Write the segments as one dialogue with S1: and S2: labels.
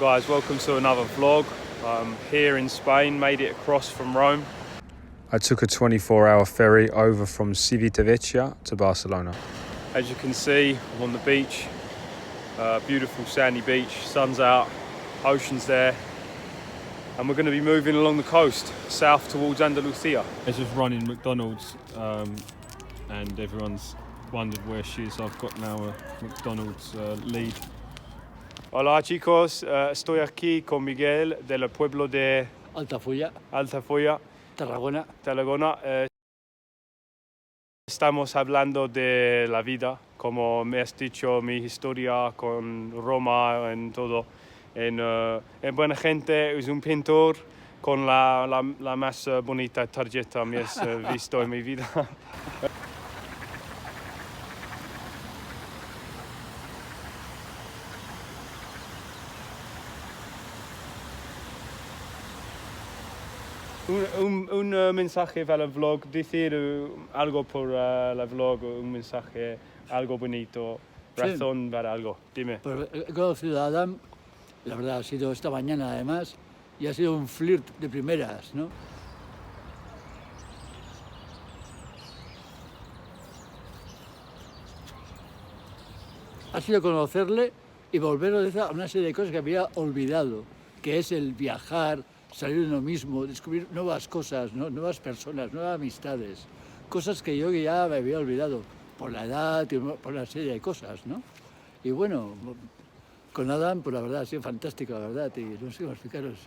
S1: Guys, welcome to another vlog. I'm here in Spain, made it across from Rome. I took a 24-hour ferry over from Civitavecchia to Barcelona. As you can see, I'm on the beach, beautiful sandy beach, sun's out, ocean's there, and we're going to be moving along the coast, south towards Andalusia. I just run in McDonald's and everyone's wondered where she is. I've got now a McDonald's lead. Hola chicos, estoy aquí con Miguel del pueblo de
S2: Altafulla,
S1: Tarragona.
S2: Tarragona.
S1: Estamos hablando de la vida, como me has dicho, mi historia con Roma en todo. En buena gente, es un pintor con la más bonita tarjeta me has visto en mi vida. Un mensaje para el vlog, decir algo por el vlog, un mensaje, algo bonito, razón sí. Para algo, dime.
S2: Pues he conocido a Adam, la verdad ha sido esta mañana además, y ha sido un flirt de primeras, ¿no? Ha sido conocerle y volver a una serie de cosas que había olvidado, que es el viajar, salir de uno mismo, descubrir nuevas cosas, ¿no? Nuevas personas, nuevas amistades, cosas que yo ya me había olvidado por la edad y por una serie de cosas, ¿no? Y bueno, con Adam, pues la verdad ha sido fantástico, la verdad, y no sé cómo explicaros.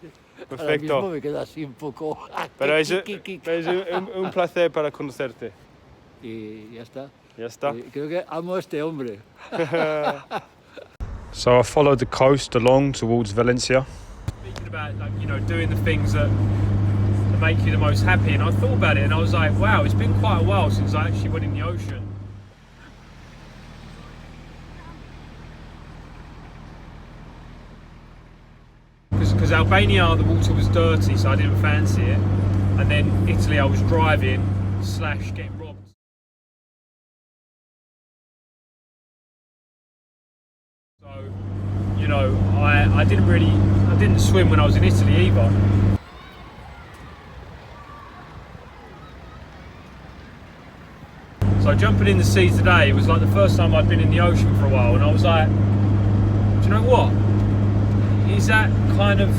S1: Perfecto.
S2: Ahora mismo me queda así un poco...
S1: Pero es un placer para conocerte.
S2: Y ya está.
S1: Ya está.
S2: Creo que amo a este hombre.
S1: So I followed the coast along towards Valencia. Speaking about, like, you know, doing the things that make you the most happy, and I thought about it and I was like, wow, it's been quite a while since I actually went in the ocean. Because Albania, the water was dirty, so I didn't fancy it, and then Italy, I was driving / getting robbed. So, you know, I didn't swim when I was in Italy either. So jumping in the sea today was like the first time I'd been in the ocean for a while, and I was like, do you know what? Is that kind of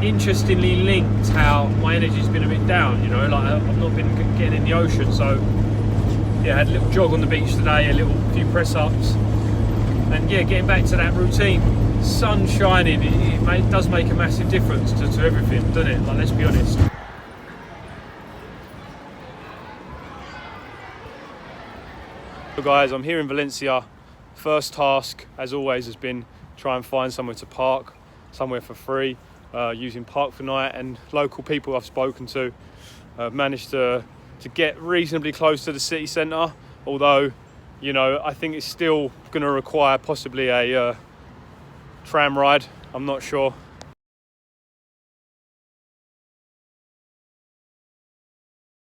S1: interestingly linked how my energy's been a bit down, you know, like I've not been getting in the ocean, so yeah, I had a little jog on the beach today, a few press-ups, and yeah, getting back to that routine. Sun shining, it does make a massive difference to everything, doesn't it? Like, let's be honest. So guys, I'm here in Valencia. First task, as always, has been try and find somewhere to park, somewhere for free, using Park for Night, and local people I've spoken to. I've managed to get reasonably close to the city centre, although, you know, I think it's still going to require possibly a tram ride, I'm not sure.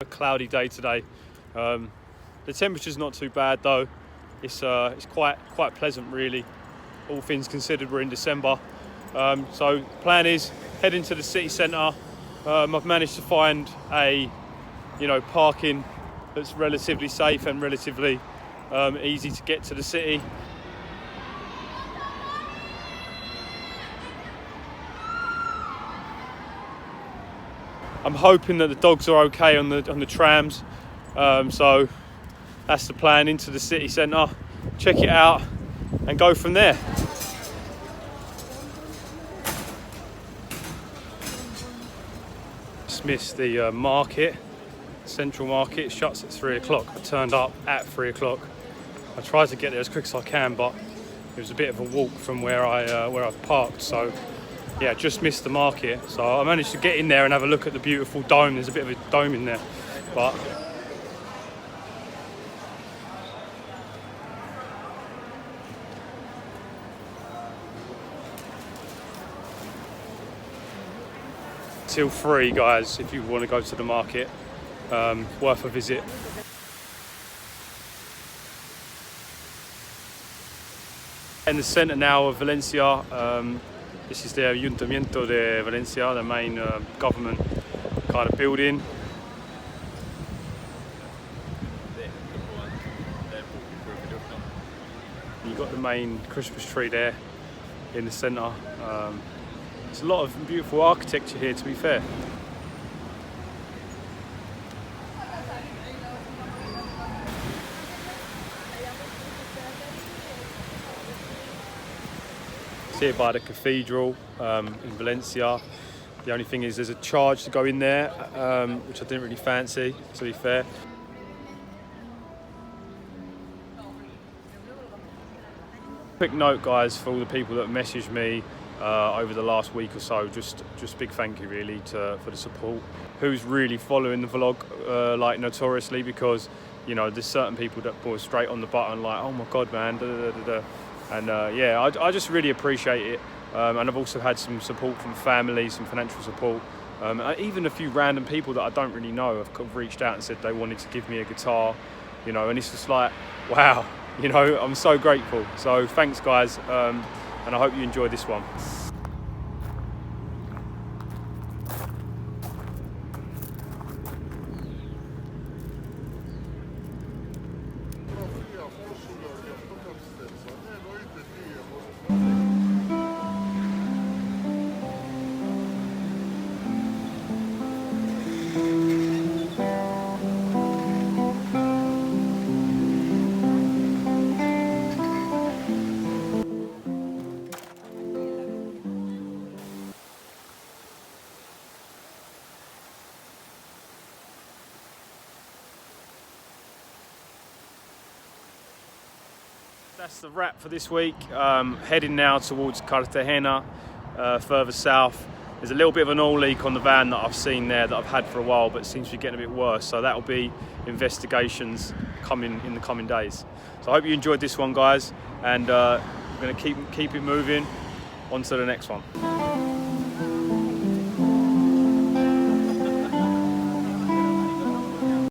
S1: A cloudy day today. The temperature's not too bad though. It's quite pleasant really. All things considered, we're in December. So plan is head into the city centre. I've managed to find a, you know, parking that's relatively safe and relatively easy to get to the city. I'm hoping that the dogs are okay on the trams, so that's the plan, into the city centre, check it out and go from there. Just missed the market, Central Market. It shuts at 3 o'clock. I turned up at 3 o'clock. I tried to get there as quick as I can, but it was a bit of a walk from where I parked, so yeah, just missed the market. So I managed to get in there and have a look at the beautiful dome. There's a bit of a dome in there, but till 3, guys, if you want to go to the market, worth a visit. In the centre now of Valencia, This is the Ayuntamiento de Valencia, the main government kind of building. You've got the main Christmas tree there in the centre. There's a lot of beautiful architecture here, to be fair. It's here by the cathedral in Valencia. The only thing is there's a charge to go in there, which I didn't really fancy, to be fair. Quick note, guys, for all the people that messaged me over the last week or so, just big thank you really for the support. Who's really following the vlog like notoriously, because you know there's certain people that were straight on the button like, oh my god man, da, da, da, da. And yeah, I just really appreciate it. And I've also had some support from family, some financial support. Even a few random people that I don't really know have reached out and said they wanted to give me a guitar, you know, and it's just like, wow, you know, I'm so grateful. So thanks guys, and I hope you enjoy this one. That's the wrap for this week. Heading now towards Cartagena, further south. There's a little bit of an oil leak on the van that I've seen there that I've had for a while, but it seems to be getting a bit worse. So that'll be investigations coming in the coming days. So I hope you enjoyed this one, guys, and we're going to keep it moving on to the next one.